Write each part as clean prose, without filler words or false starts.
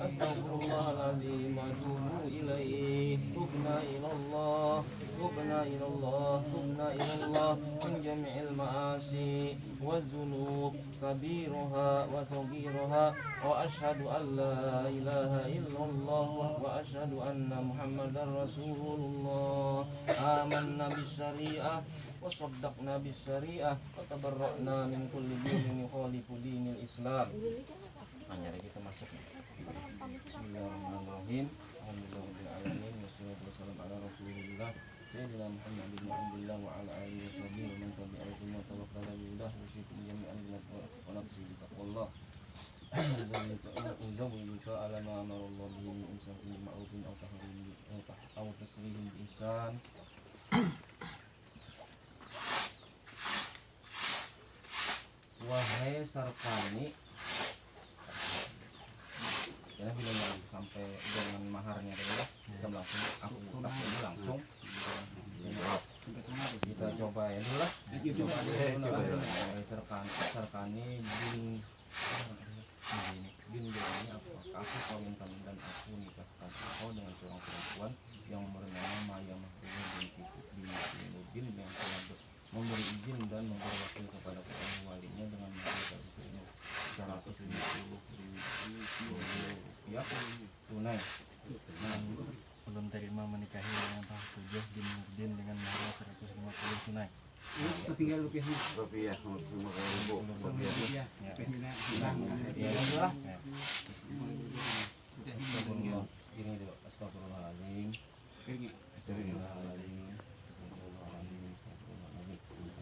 astaghfirullahaladzim wa atubu ilaih. Tubna ilallah, tubna ilallah, tubna ilallah min jami'il ma'asi wa zunub kabiruha wa sagiruha wa ashhadu an la ilaha illallah wa ashhadu anna muhammadar rasulullah. Amanna bis syariah wa saddaqna bis syariah wa tabarra'na min kulli dinin yukhalifu dinil islam. Hanya kita masuk. Bismillahirrahmanirrahim. Alhamdulillahirabbil alamin wassalatu wassalamu ala rasulillah sayyidina Muhammadin wa alhamdulillah wa ala alihi washabihi wa man tabi'ahum wa tawakkala bi hudah yusikum jami'an wa nafsi bi taqwallah. Uzawwijuka ala ma amara Allah bihi min imsakin bil ma'rufin aw tahrim aw tasrihim bi ihsan. Wahai Sarkani, ya bila sampai dengan maharnya dulu kita langsung aku langsung kita coba ya dulu lah, coba dulu. Sarkani bin ini aku kawinkan dan aku nikahkan kau dengan seorang perempuan yang bernama Maya Mahfuzah bin yang telah memberi izin dan memberi wakil kepada orang walinya dengan membayar secara 150.000 rupiah tunai. Belum terima menikahi dengan Mahfuzah bin Nurdin dengan mahar 150 tunai. Itu tinggal rupiahnya. Rupiah 150.000. Rupiah. Ini dulu astagfirullahaladzim. Astagfirullahaladzim.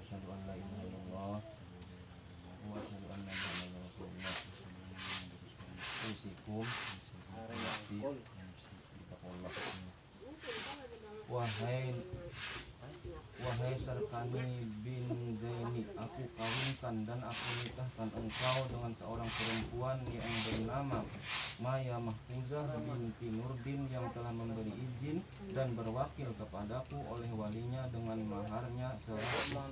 Asyhadu an la ilaha illallah wa asyhadu anna muhammadar rasulullah. Usikum Wahai Sarkani bin Zaini, aku kawinkan dan aku nikahkan engkau dengan seorang perempuan yang bernama Maya Mahfuzah binti Nurdin yang telah memberi izin dan berwakil kepadaku oleh walinya dengan maharnya 150.000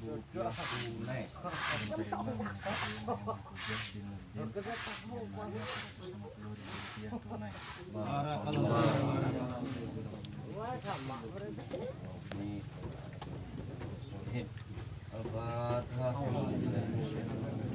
rupiah tunai. Terima menikahi dengan Mahfuzah bin Nurdin dengan mahar 150.000 rupiah tunai. Al-Fatihah.